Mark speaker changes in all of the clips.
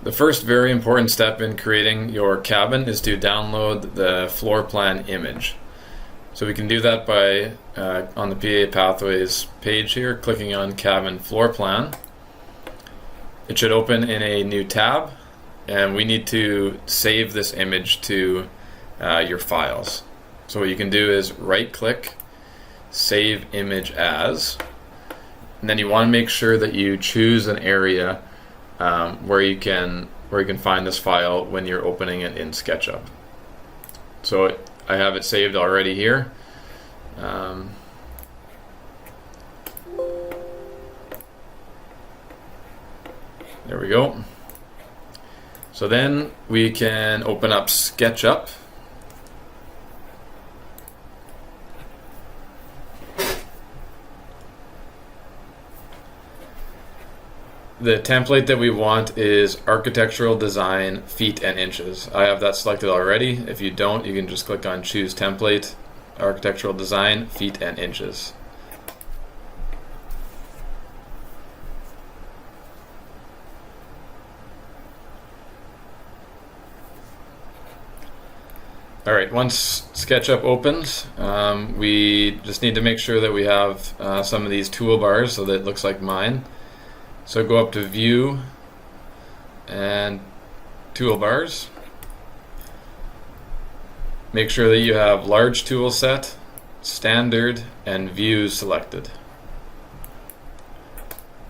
Speaker 1: The first very important step in creating your cabin is to download the floor plan image. So we can do that by, on the PA Pathways page here, clicking on Cabin Floor Plan. It should open in a new tab, and we need to save this image to your files. So what you can do is right-click, Save Image As, and then you want to make sure that you choose an area where you can find this file when you're opening it in SketchUp. So I have it saved already here. There we go. So then we can open up SketchUp. The template that we want is architectural design, feet and inches. I have that selected already. If you don't, you can just click on choose template, architectural design, feet and inches. Alright, once SketchUp opens, we just need to make sure that we have some of these toolbars so that it looks like mine. So go up to View and Toolbars. Make sure that you have Large Tool Set, Standard, and Views selected.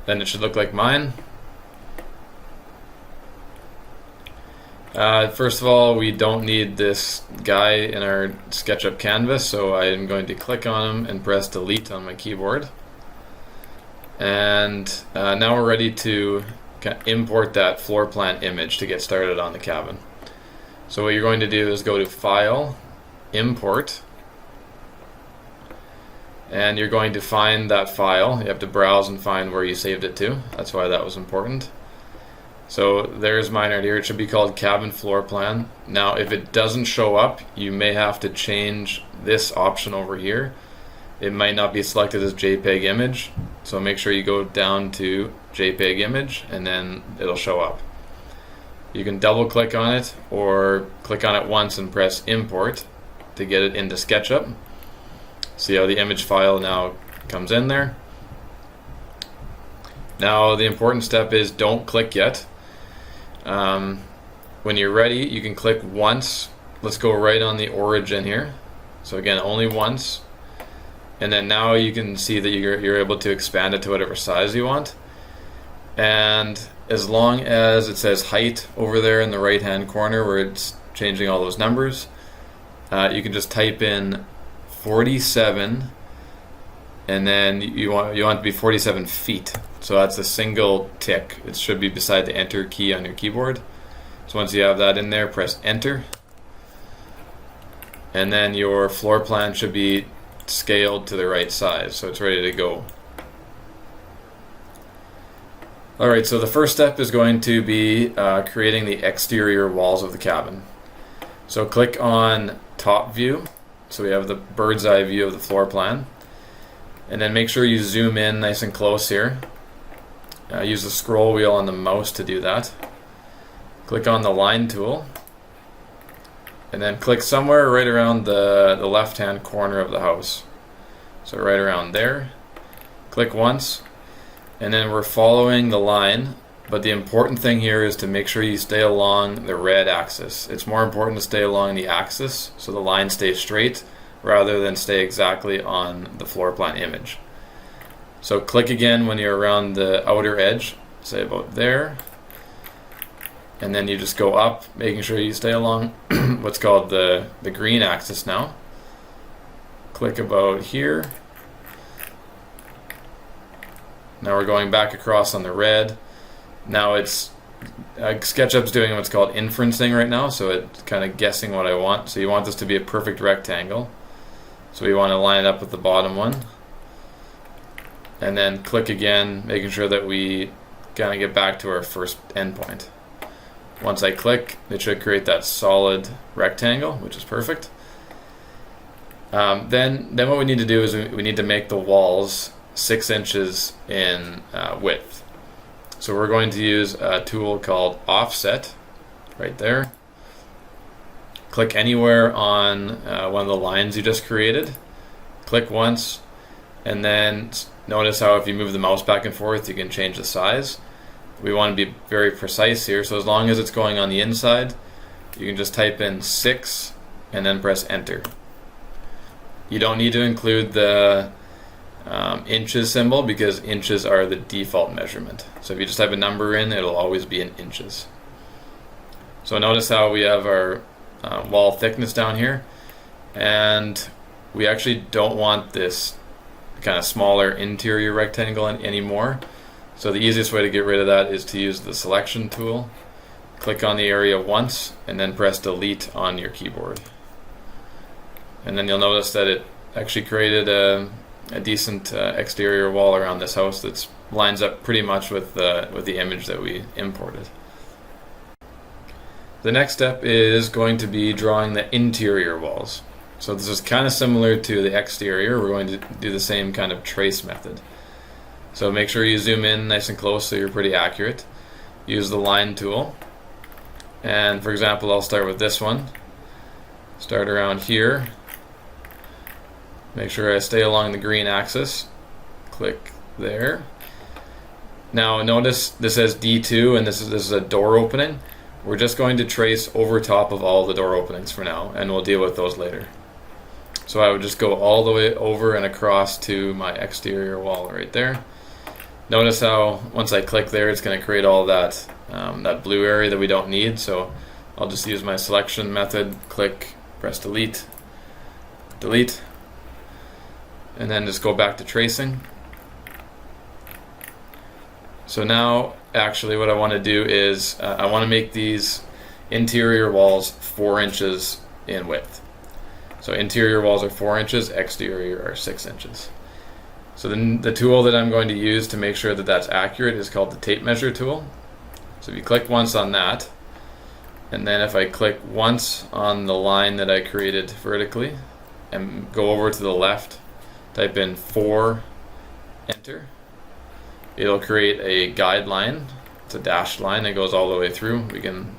Speaker 1: Then it should look like mine. First of all, we don't need this guy in our SketchUp canvas, so I am going to click on him and press Delete on my keyboard. And now we're ready to import that floor plan image to get started on the cabin. So what you're going to do is go to File, Import, and you're going to find that file. You have to browse and find where you saved it to. That's why that was important. So there's mine right here. It should be called Cabin Floor Plan. Now if it doesn't show up, you may have to change this option over here. It might not be selected as JPEG image, so make sure you go down to JPEG image and then it'll show up. You can double click on it or click on it once and press import to get it into SketchUp. See how the image file now comes in there. Now the important step is don't click yet. When you're ready, you can click once. Let's go right on the origin here. So again, only once. And then now you can see that you're able to expand it to whatever size you want. And as long as it says height over there in the right hand corner where it's changing all those numbers, you can just type in 47 and then you want it to be 47 feet. So that's a single tick. It should be beside the enter key on your keyboard. So once you have that in there, press enter. And then your floor plan should be scaled to the right size, so it's ready to go. Alright, so the first step is going to be creating the exterior walls of the cabin. So click on top view, so we have the bird's eye view of the floor plan, and then make sure you zoom in nice and close here. Use the scroll wheel on the mouse to do that. Click on the line tool, and then click somewhere right around the left hand corner of the house. So right around there. Click once, and then we're following the line, but the important thing here is to make sure you stay along the red axis. It's more important to stay along the axis so the line stays straight rather than stay exactly on the floor plan image. So click again when you're around the outer edge, say about there. And then you just go up, making sure you stay along what's called the green axis now. Click about here. Now we're going back across on the red. Now it's SketchUp's doing what's called inferencing right now, so it's kind of guessing what I want. So you want this to be a perfect rectangle. So we want to line it up with the bottom one. And then click again, making sure that we kind of get back to our first endpoint. Once I click, it should create that solid rectangle, which is perfect. Then what we need to do is we need to make the walls 6 inches in width. So we're going to use a tool called Offset right there. Click anywhere on one of the lines you just created. Click once, and then notice how if you move the mouse back and forth, you can change the size. We want to be very precise here, so as long as it's going on the inside, you can just type in 6 and then press enter. You don't need to include the inches symbol because inches are the default measurement. So if you just type a number in, it'll always be in inches. So notice how we have our wall thickness down here, and we actually don't want this kind of smaller interior rectangle anymore. So the easiest way to get rid of that is to use the selection tool. Click on the area once and then press delete on your keyboard. And then you'll notice that it actually created a decent exterior wall around this house that lines up pretty much with the image that we imported. The next step is going to be drawing the interior walls. So this is kind of similar to the exterior. We're going to do the same kind of trace method. So make sure you zoom in nice and close so you're pretty accurate. Use the line tool. And for example, I'll start with this one. Start around here. Make sure I stay along the green axis. Click there. Now notice this says D2 and this is a door opening. We're just going to trace over top of all the door openings for now, and we'll deal with those later. So I would just go all the way over and across to my exterior wall right there. Notice how once I click there, it's going to create all that that blue area that we don't need. So I'll just use my selection method, click, press delete, delete, and then just go back to tracing. So now actually what I want to do is I want to make these interior walls 4 inches in width. So interior walls are 4 inches, exterior are 6 inches. So then the tool that I'm going to use to make sure that that's accurate is called the tape measure tool. So if you click once on that, and then if I click once on the line that I created vertically and go over to the left, type in 4, enter, it'll create a guideline. It's a dashed line that goes all the way through. We can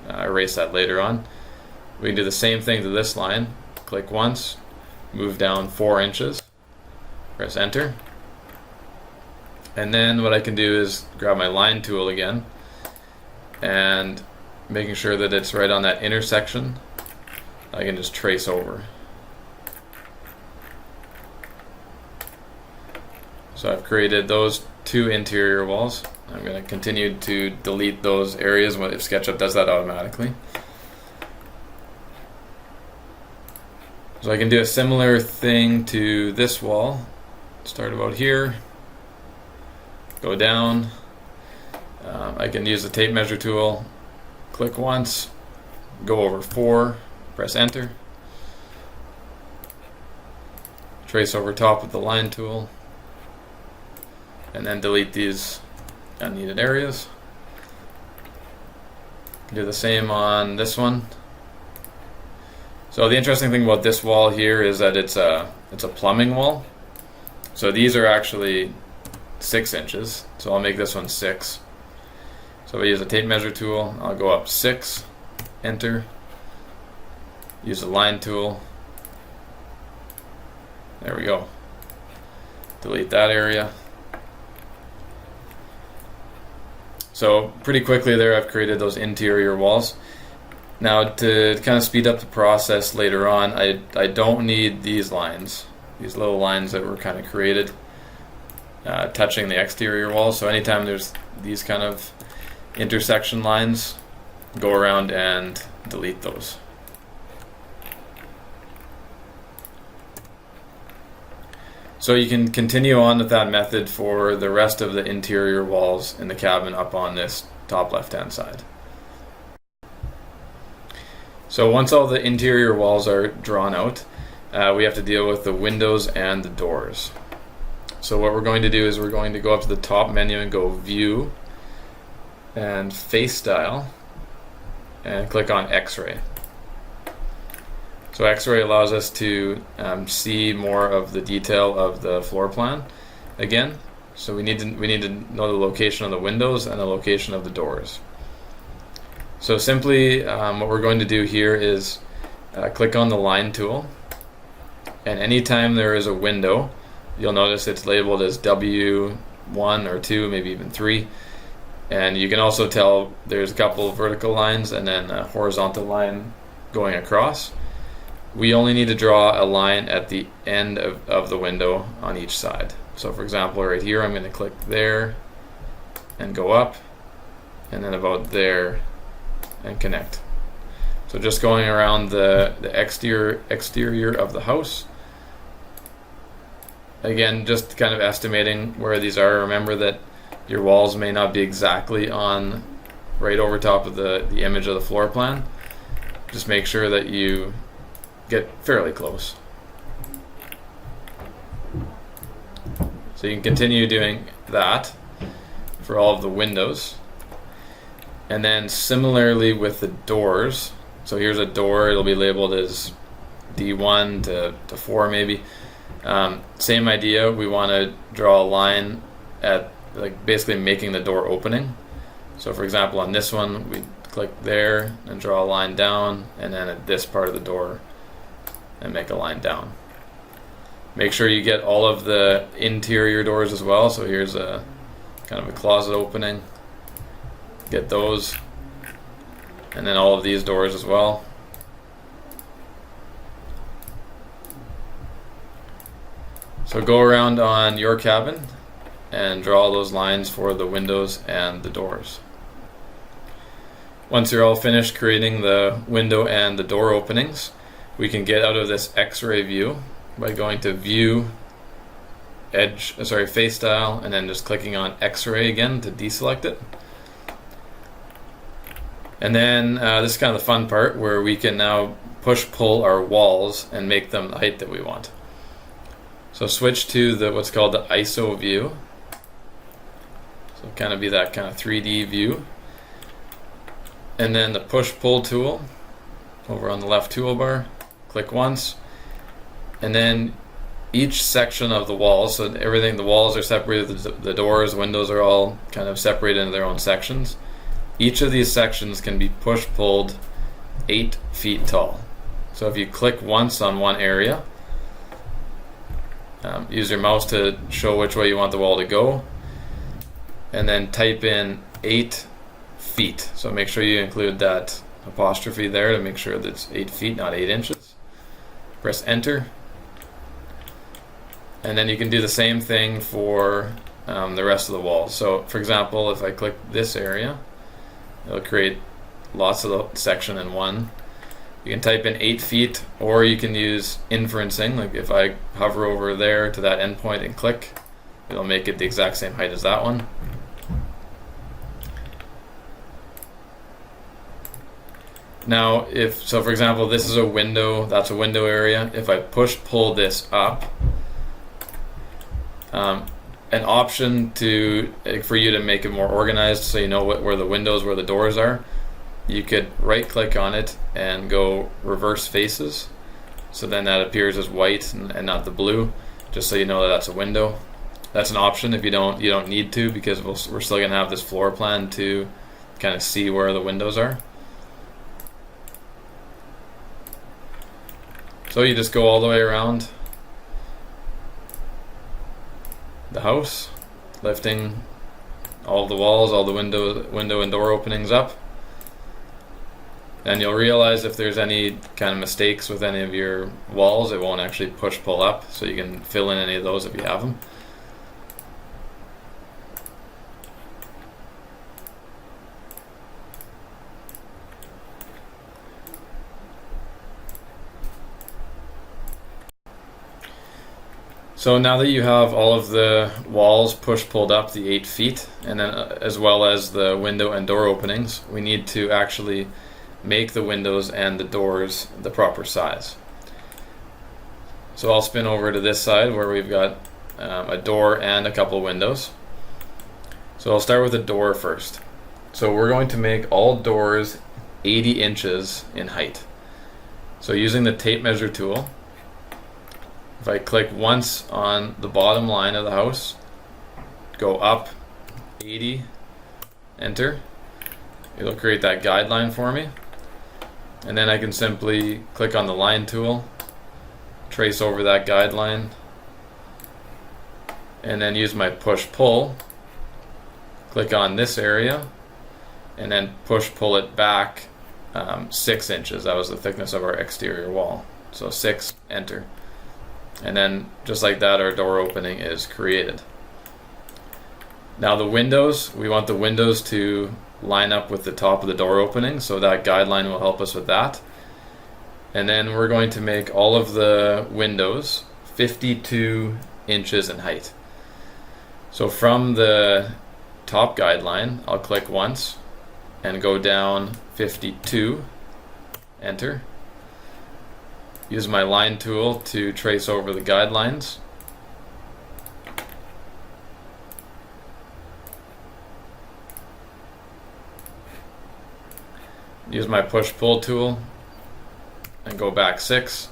Speaker 1: erase that later on. We can do the same thing to this line. Click once, move down 4 inches, press enter. And then what I can do is grab my line tool again and making sure that it's right on that intersection, I can just trace over. So I've created those 2 interior walls. I'm going to continue to delete those areas if SketchUp does that automatically. So I can do a similar thing to this wall. Start about here, go down. I can use the tape measure tool, click once, go over 4, press enter, trace over top with the line tool, and then delete these unneeded areas. Do the same on this one. So the interesting thing about this wall here is that it's a plumbing wall. So these are actually 6 inches. So I'll make this one 6. So if I use a tape measure tool, I'll go up 6, enter, use the line tool. There we go. Delete that area. So pretty quickly there I've created those interior walls. Now to kind of speed up the process later on, I don't need these lines, these little lines that were kind of created touching the exterior wall. So anytime there's these kind of intersection lines, go around and delete those. So you can continue on with that method for the rest of the interior walls in the cabin up on this top left hand side. So once all the interior walls are drawn out, we have to deal with the windows and the doors. So what we're going to do is we're going to go up to the top menu and go View and Face Style and click on X-Ray. So X-Ray allows us to see more of the detail of the floor plan again. So we need to know the location of the windows and the location of the doors. So simply what we're going to do here is click on the line tool, and anytime there is a window, you'll notice it's labeled as W1 or 2, maybe even 3. And you can also tell there's a couple of vertical lines and then a horizontal line going across. We only need to draw a line at the end of the window on each side. So for example, right here, I'm going to click there and go up, and then about there and connect. So just going around the exterior of the house. Again, just kind of estimating where these are. Remember that your walls may not be exactly on right over top of the image of the floor plan. Just make sure that you get fairly close. So you can continue doing that for all of the windows. And then similarly with the doors. So here's a door, it'll be labeled as D1 to 4 maybe. Same idea, we want to draw a line at like basically making the door opening. So for example on this one, we click there and draw a line down, and then at this part of the door and make a line down. Make sure you get all of the interior doors as well. So here's a kind of a closet opening. Get those, and then all of these doors as well. So go around on your cabin and draw those lines for the windows and the doors. Once you're all finished creating the window and the door openings, we can get out of this X-ray view by going to View, Face Style, and then just clicking on X-ray again to deselect it. And then this is kind of the fun part where we can now push-pull our walls and make them the height that we want. So switch to what's called the ISO view. So kind of be that kind of 3D view. And then the push-pull tool over on the left toolbar. Click once. And then each section of the walls, so everything, the walls are separated, the doors, windows are all kind of separated into their own sections. Each of these sections can be push-pulled 8 feet tall. So if you click once on one area, use your mouse to show which way you want the wall to go, and then type in 8 feet. So make sure you include that apostrophe there to make sure that it's 8 feet, not 8 inches. Press enter. And then you can do the same thing for the rest of the walls. So for example, if I click this area, it'll create lots of the section in one. You can type in 8 feet, or you can use inferencing. Like if I hover over there to that endpoint and click, it'll make it the exact same height as that one. Now, so for example, this is a window, that's a window area. If I pull this up, an option for you to make it more organized so you know where the windows, where the doors are, you could right click on it and go reverse faces. So then that appears as white and not the blue, just so you know that that's a window. That's an option if you don't need to, because we're still going to have this floor plan to kind of see where the windows are. So you just go all the way around the house, lifting all the walls, all the window and door openings up. And you'll realize if there's any kind of mistakes with any of your walls, it won't actually pull up, so you can fill in any of those if you have them. So now that you have all of the walls pulled up the 8 feet, and then as well as the window and door openings, we need to actually make the windows and the doors the proper size. So I'll spin over to this side where we've got a door and a couple windows. So I'll start with the door first. So we're going to make all doors 80 inches in height. So using the tape measure tool, if I click once on the bottom line of the house go up 80, enter. It'll create that guideline for me. And then I can simply click on the line tool, trace over that guideline, and then use my push-pull. Click on this area, and then push-pull it back 6 inches. That was the thickness of our exterior wall. So 6, enter. And then just like that, our door opening is created. Now the windows, we want the windows to line up with the top of the door opening, so that guideline will help us with that. And then we're going to make all of the windows 52 inches in height. So from the top guideline, I'll click once and go down 52, enter. Use my line tool to trace over the guidelines. Use my push-pull tool and go back 6.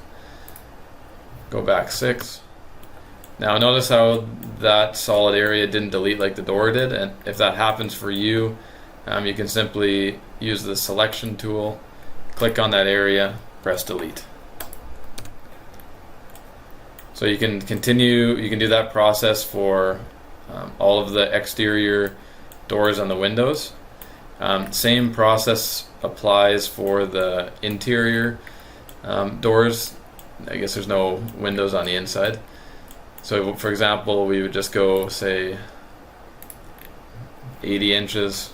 Speaker 1: Go back 6. Now notice how that solid area didn't delete like the door did, and if that happens for you, you can simply use the selection tool, click on that area, press delete. So you can continue, you can do that process for all of the exterior doors on the windows. Same process applies for the interior doors. I guess there's no windows on the inside. So for example, we would just go, say, 80 inches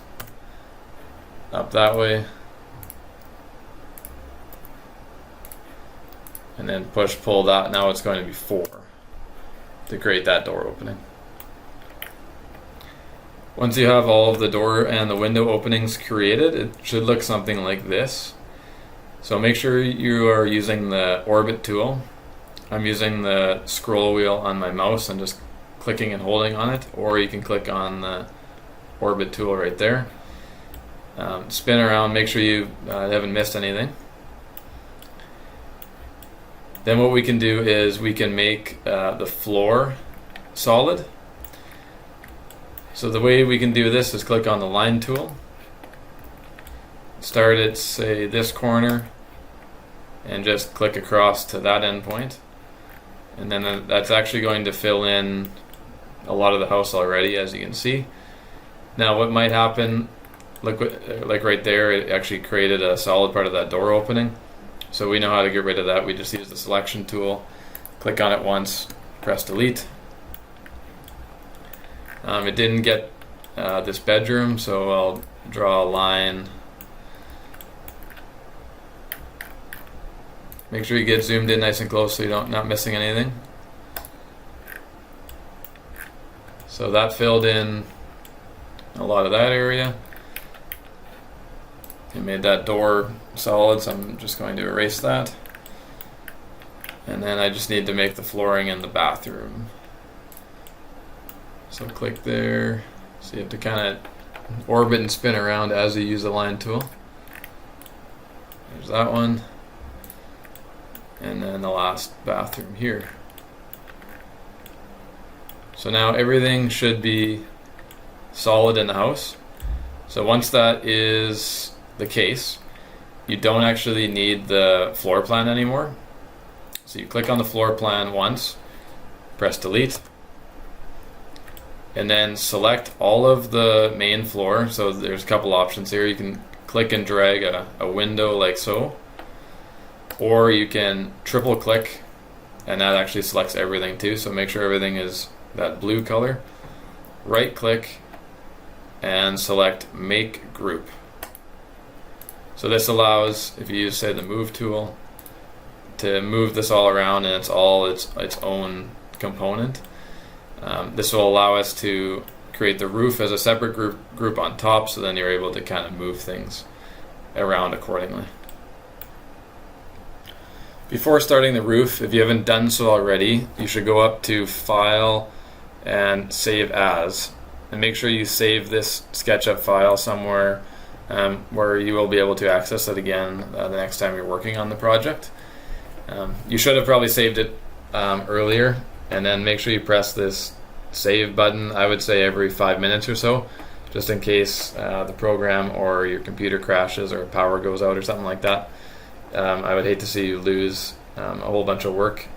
Speaker 1: up that way, and then push-pull that. Now it's going to be 4 to create that door opening. Once you have all of the door and the window openings created, it should look something like this. So make sure you are using the orbit tool. I'm using the scroll wheel on my mouse and just clicking and holding on it, or you can click on the orbit tool right there. Spin around, make sure you haven't missed anything. Then what we can do is we can make the floor solid. So the way we can do this is click on the line tool, start at, say, this corner, and just click across to that endpoint. And then that's actually going to fill in a lot of the house already, as you can see. Now what might happen, look, like right there, it actually created a solid part of that door opening. So we know how to get rid of that. We just use the selection tool, click on it once, press delete. It didn't get this bedroom, so I'll draw a line. Make sure you get zoomed in nice and close so you're not missing anything. So that filled in a lot of that area. It made that door solid, so I'm just going to erase that. And then I just need to make the flooring in the bathroom. So click there. So you have to kind of orbit and spin around as you use the line tool. There's that one. And then the last bathroom here. So now everything should be solid in the house. So once that is the case, you don't actually need the floor plan anymore. So you click on the floor plan once, press delete, and then select all of the main floor. So there's a couple options here. You can click and drag a window like so, or you can triple click and that actually selects everything too. So make sure everything is that blue color. Right click and select make group. So this allows, if you use, say, the move tool, to move this all around, and it's all its own component. This will allow us to create the roof as a separate group on top, so then you're able to kind of move things around accordingly. Before starting the roof, if you haven't done so already, you should go up to File and Save As, and make sure you save this SketchUp file somewhere where you will be able to access it again the next time you're working on the project. You should have probably saved it earlier, and then make sure you press this save button, I would say every 5 minutes or so, just in case the program or your computer crashes or power goes out or something like that. I would hate to see you lose a whole bunch of work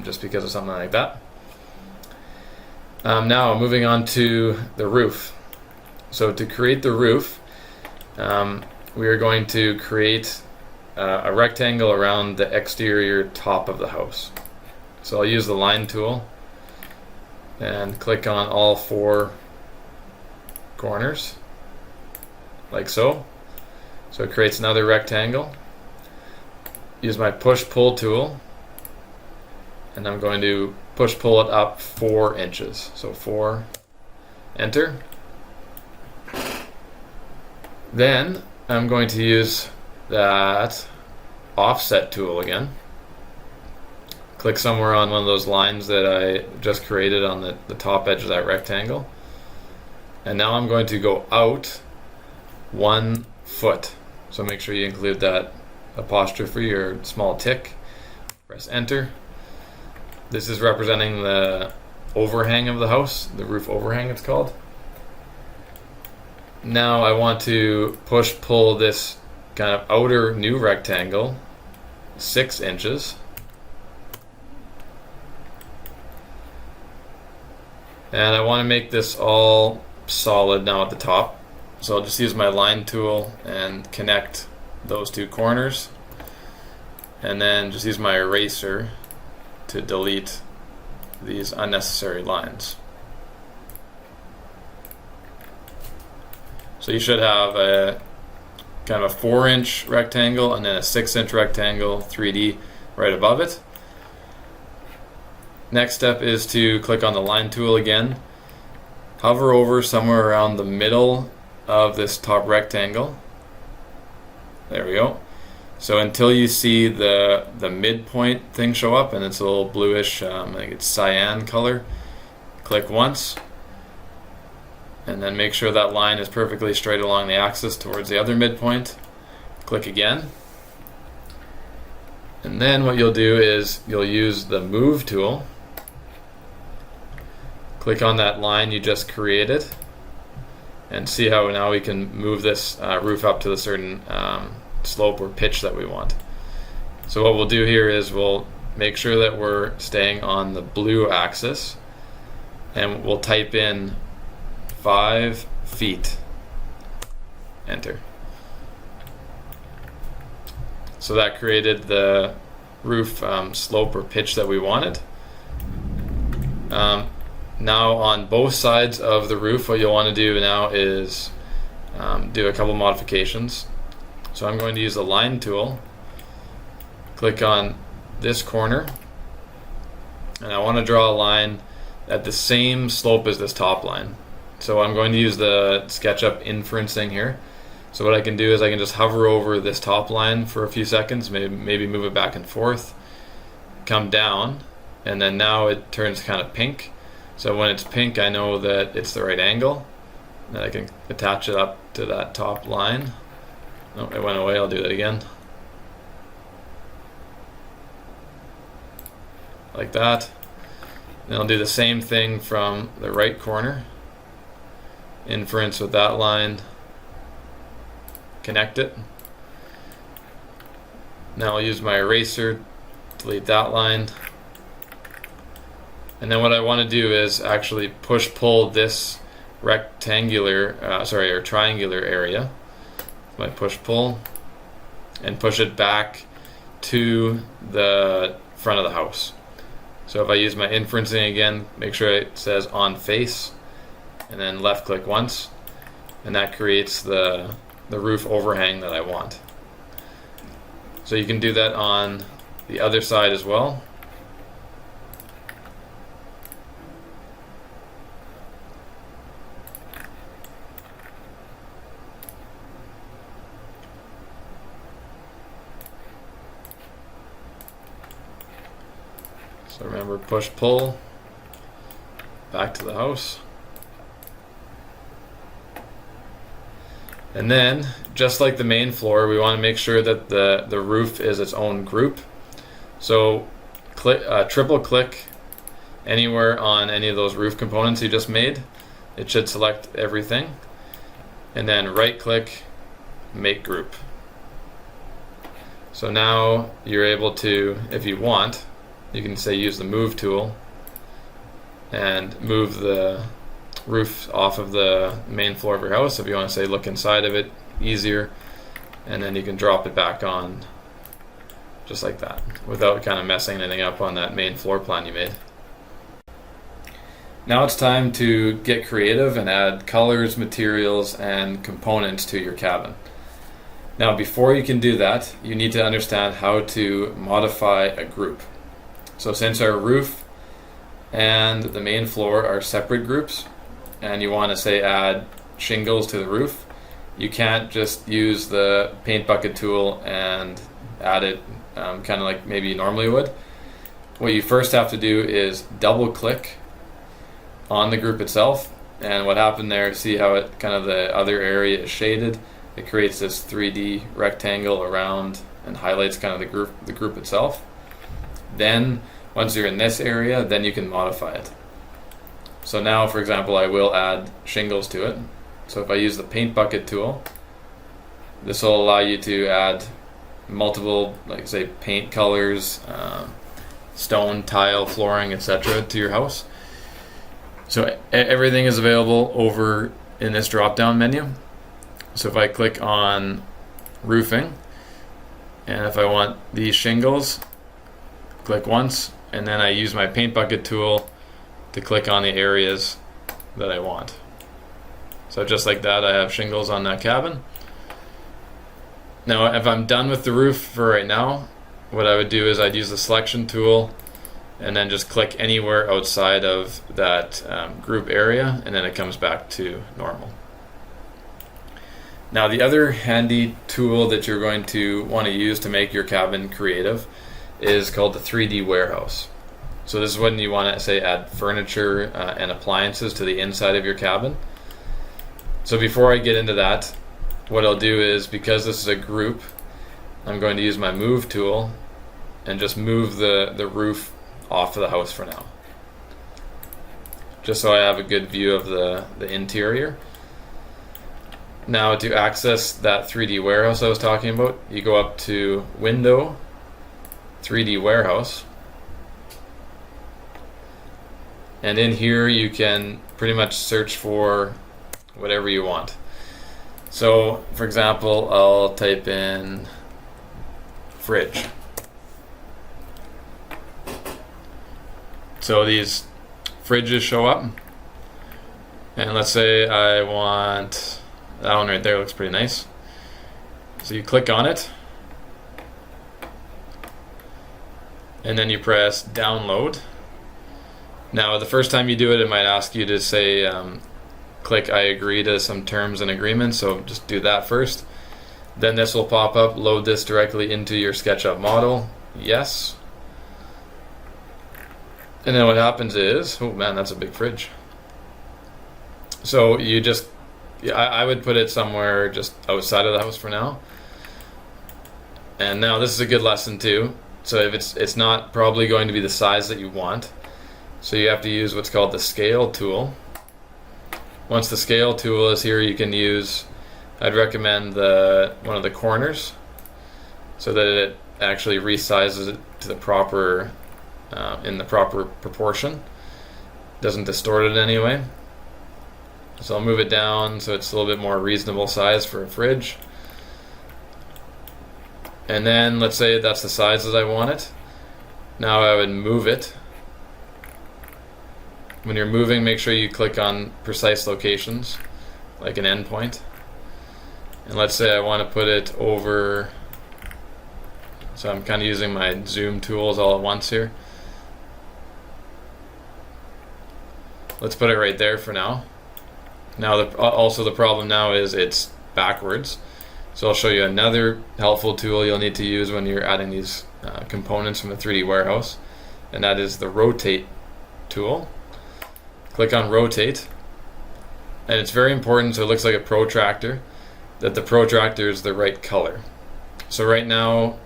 Speaker 1: just because of something like that. Now moving on to the roof. So to create the roof, we are going to create a rectangle around the exterior top of the house. So I'll use the line tool and click on all 4 corners, like so. So it creates another rectangle. Use my push-pull tool, and I'm going to push-pull it up 4 inches. So 4, enter. Then I'm going to use that offset tool again. Click somewhere on one of those lines that I just created on the top edge of that rectangle. And now I'm going to go out 1 foot. So make sure you include that apostrophe or small tick. Press enter. This is representing the overhang of the house, the roof overhang it's called. Now I want to push-pull this kind of outer new rectangle 6 inches. And I want to make this all solid now at the top. So I'll just use my line tool and connect those 2 corners. And then just use my eraser to delete these unnecessary lines. So you should have a kind of a 4-inch rectangle and then a 6-inch rectangle 3D right above it. Next step is to click on the line tool again. Hover over somewhere around the middle of this top rectangle. There we go. So until you see the midpoint thing show up, and it's a little bluish, I think it's cyan color, click once. And then make sure that line is perfectly straight along the axis towards the other midpoint. Click again. And then what you'll do is you'll use the move tool. Click on that line you just created and see how now we can move this roof up to the certain slope or pitch that we want. So what we'll do here is we'll make sure that we're staying on the blue axis, and we'll type in 5 feet. Enter. So that created the roof slope or pitch that we wanted. Now on both sides of the roof, what you'll want to do now is do a couple modifications. So I'm going to use the line tool, click on this corner, and I want to draw a line at the same slope as this top line. So I'm going to use the SketchUp inferencing here. So what I can do is I can just hover over this top line for a few seconds, maybe move it back and forth, come down, and then now it turns kind of pink. So when it's pink, I know that it's the right angle, and I can attach it up to that top line. Oh, it went away. I'll do that again. Like that. Then I'll do the same thing from the right corner. Inference with that line. Connect it. Now I'll use my eraser, delete that line. And then what I want to do is actually push-pull this rectangular, or triangular area. My push-pull, and push it back to the front of the house. So if I use my inferencing again, make sure it says on face, and then left click once, and that creates the roof overhang that I want. So you can do that on the other side as well. So remember, push, pull, back to the house. And then, just like the main floor, we want to make sure that the roof is its own group. So triple click anywhere on any of those roof components you just made. It should select everything, and then right click, make group. So now you're able to, if you want, you can say use the move tool and move the roof off of the main floor of your house. If you want to say look inside of it, easier, and then you can drop it back on just like that without kind of messing anything up on that main floor plan you made. Now it's time to get creative and add colors, materials, and components to your cabin. Now before you can do that, you need to understand how to modify a group. So since our roof and the main floor are separate groups, and you want to say add shingles to the roof, you can't just use the paint bucket tool and add it kind of like maybe you normally would. What you first have to do is double click on the group itself, and what happened there, see how it kind of the other area is shaded. It creates this 3D rectangle around and highlights kind of the group itself. Then once you're in this area, then you can modify it. So now, for example, I will add shingles to it. So if I use the paint bucket tool, this will allow you to add multiple, like say, paint colors, stone, tile, flooring, etc. to your house. So everything is available over in this drop-down menu. So if I click on roofing, and if I want these shingles, click once, and then I use my paint bucket tool to click on the areas that I want. So just like that, I have shingles on that cabin. Now if I'm done with the roof for right now, what I would do is I'd use the selection tool and then just click anywhere outside of that group area, and then it comes back to normal. Now the other handy tool that you're going to want to use to make your cabin creative is called the 3D warehouse. So this is when you want to say add furniture and appliances to the inside of your cabin. So before I get into that, what I'll do is, because this is a group, I'm going to use my move tool and just move the roof off of the house for now, just so I have a good view of the interior. Now to access that 3D warehouse I was talking about, you go up to Window, 3D Warehouse, and in here you can pretty much search for whatever you want. So for example, I'll type in fridge. So these fridges show up, and let's say I want that one right there. Looks pretty nice. So you click on it, and then you press download. Now the first time you do it, it might ask you to say click I agree to some terms and agreements, so just do that first. Then this will pop up, load this directly into your SketchUp model. Yes. And then what happens is, oh man, that's a big fridge. So you just, I would put it somewhere just outside of the house for now. And now this is a good lesson too. So if it's not probably going to be the size that you want, so you have to use what's called the scale tool. Once the scale tool is here, you can use, I'd recommend one of the corners, so that it actually resizes it to the proper in the proper proportion, doesn't distort it anyway. So I'll move it down so it's a little bit more reasonable size for a fridge. And then let's say that's the size that I want it. Now I would move it. When you're moving, make sure you click on precise locations, like an endpoint. And let's say I want to put it over, so I'm kind of using my zoom tools all at once here. Let's put it right there for now. Now also the problem now is it's backwards. So I'll show you another helpful tool you'll need to use when you're adding these components from the 3D warehouse, and that is the rotate tool. Click on rotate, and it's very important, so it looks like a protractor, that the protractor is the right color. So right now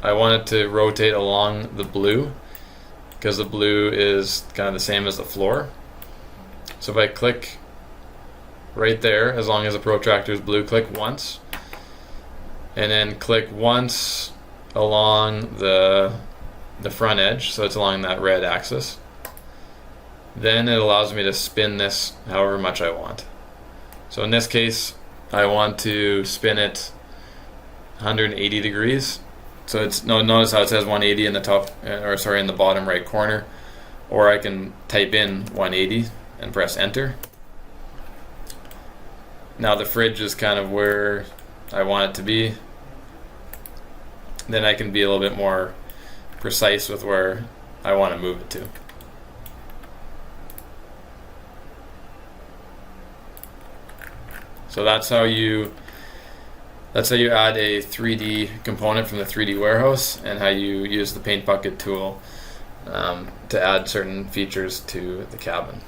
Speaker 1: I want it to rotate along the blue, because the blue is kind of the same as the floor. So if I click right there, as long as the protractor is blue, click once, and then click once along the front edge, so it's along that red axis. Then it allows me to spin this however much I want. So in this case, I want to spin it 180 degrees. So it's notice how it says 180 in the top, in the bottom right corner. Or I can type in 180 and press enter. Now the fridge is kind of where I want it to be. Then I can be a little bit more precise with where I want to move it to. So that's how you add a 3D component from the 3D warehouse, and how you use the paint bucket tool to add certain features to the cabin.